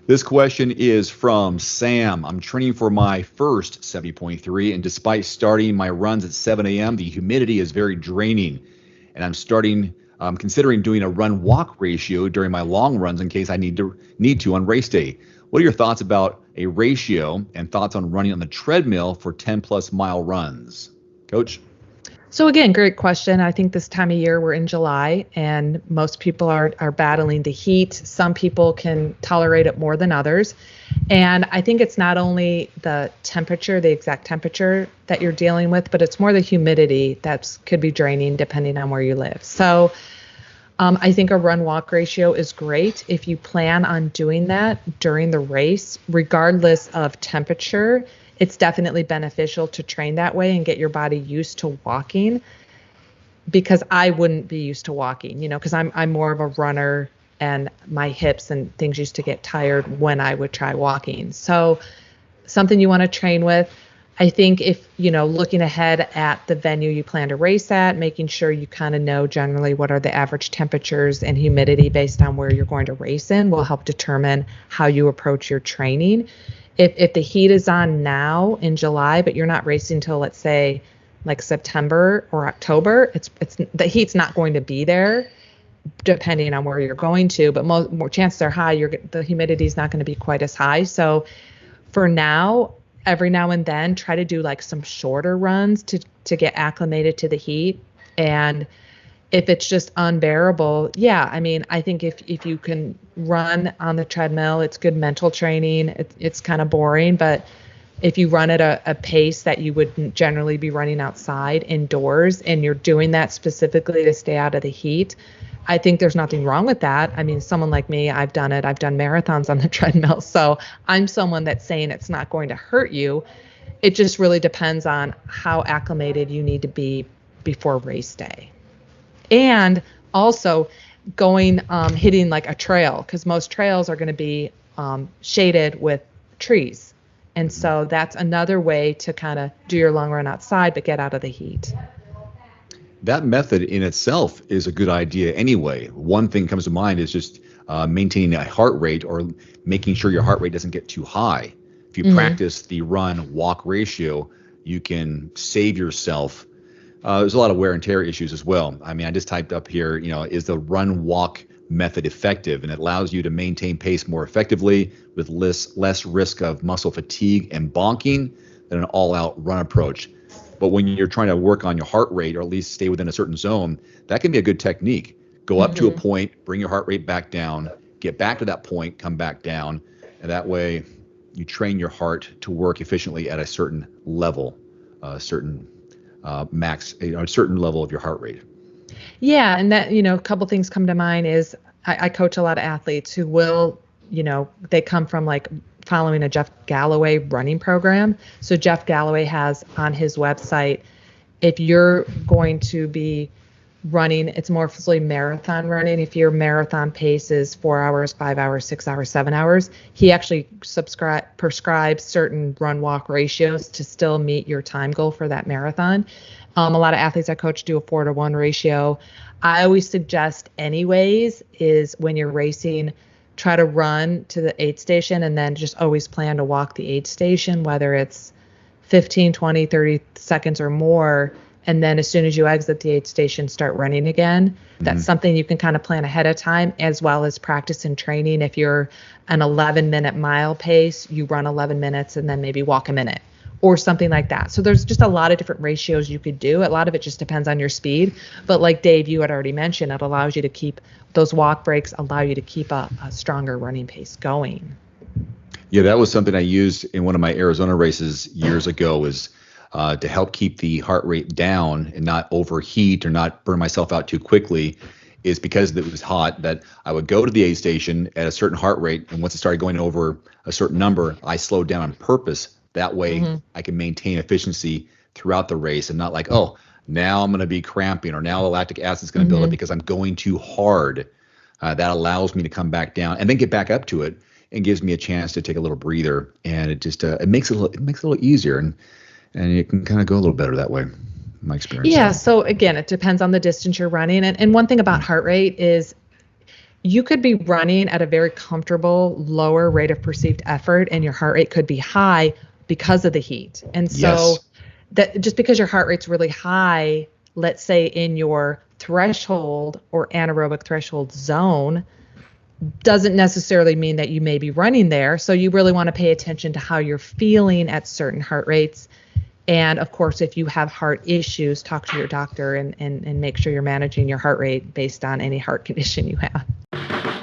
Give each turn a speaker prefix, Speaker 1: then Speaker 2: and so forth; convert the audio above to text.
Speaker 1: This question is from Sam. I'm training for my first 70.3, and despite starting my runs at 7 a.m., the humidity is very draining. And I'm considering doing a run-walk ratio during my long runs in case I need to on race day. What are your thoughts about a ratio and thoughts on running on the treadmill for 10-plus mile runs? Coach?
Speaker 2: So again, great question. I think this time of year, we're in July, and most people are battling the heat. Some people can tolerate it more than others. And I think it's not only the temperature, the exact temperature that you're dealing with, but it's more the humidity that could be draining depending on where you live. So I think a run-walk ratio is great if you plan on doing that during the race, regardless of temperature. It's definitely beneficial to train that way and get your body used to walking, because I wouldn't be used to walking, because I'm more of a runner and my hips and things used to get tired when I would try walking. So something you want to train with. I think if, looking ahead at the venue you plan to race at, making sure you kind of know generally what are the average temperatures and humidity based on where you're going to race in will help determine how you approach your training. If the heat is on now in July, but you're not racing till, let's say, like September or October, it's the heat's not going to be there, depending on where you're going to. But more chances are high the humidity is not going to be quite as high. So for now, every now and then, try to do like some shorter runs to get acclimated to the heat. And if it's just unbearable, I think if you can run on the treadmill, it's good mental training. It's kind of boring, but if you run at a pace that you wouldn't generally be running outside indoors, and you're doing that specifically to stay out of the heat, I think there's nothing wrong with that. I mean, someone like me, I've done it. I've done marathons on the treadmill. So I'm someone that's saying it's not going to hurt you. It just really depends on how acclimated you need to be before race day. And also hitting like a trail, because most trails are going to be shaded with trees. And so that's another way to kind of do your long run outside, but get out of the heat.
Speaker 1: That method in itself is a good idea anyway. One thing comes to mind is just maintaining a heart rate, or making sure your heart rate doesn't get too high. If you practice the run-walk ratio, you can save yourself. There's a lot of wear and tear issues as well. I mean, I just typed up here, is the run-walk method effective? And it allows you to maintain pace more effectively with less risk of muscle fatigue and bonking than an all-out run approach. But when you're trying to work on your heart rate, or at least stay within a certain zone, that can be a good technique. Go up to a point, bring your heart rate back down, get back to that point, come back down. And that way you train your heart to work efficiently at a certain level, max, a certain level of your heart rate.
Speaker 2: Yeah. And that, a couple things come to mind is I coach a lot of athletes who will, they come from like following a Jeff Galloway running program. So Jeff Galloway has on his website, if you're going to be running, it's mostly marathon running. If your marathon pace is 4 hours, 5 hours, 6 hours, 7 hours, he actually prescribes certain run-walk ratios to still meet your time goal for that marathon. A lot of athletes I coach do a 4-to-1 ratio. I always suggest anyways is when you're racing, try to run to the aid station and then just always plan to walk the aid station, whether it's 15, 20, 30 seconds or more. And then as soon as you exit the aid station, start running again. That's something you can kind of plan ahead of time, as well as practice and training. If you're an 11-minute mile pace, you run 11 minutes and then maybe walk a minute or something like that. So there's just a lot of different ratios you could do. A lot of it just depends on your speed. But like Dave, you had already mentioned, it allows you to keep those walk breaks, allow you to keep a stronger running pace going.
Speaker 1: Yeah, that was something I used in one of my Arizona races years ago, was to help keep the heart rate down and not overheat or not burn myself out too quickly, is because it was hot, that I would go to the aid station at a certain heart rate, and once it started going over a certain number, I slowed down on purpose. That way I can maintain efficiency throughout the race, and not like, oh, now I'm going to be cramping, or now the lactic acid is going to build up because I'm going too hard. That allows me to come back down and then get back up to it, and gives me a chance to take a little breather. And it just it makes it a little easier, and it can kind of go a little better that way, in my experience.
Speaker 2: Yeah. So again, it depends on the distance you're running. And one thing about heart rate is you could be running at a very comfortable lower rate of perceived effort and your heart rate could be high because of the heat. And so
Speaker 1: Yes.
Speaker 2: that just because your heart rate's really high, let's say in your threshold or anaerobic threshold zone, doesn't necessarily mean that you may be running there. So you really want to pay attention to how you're feeling at certain heart rates. And of course, if you have heart issues, talk to your doctor and make sure you're managing your heart rate based on any heart condition you have.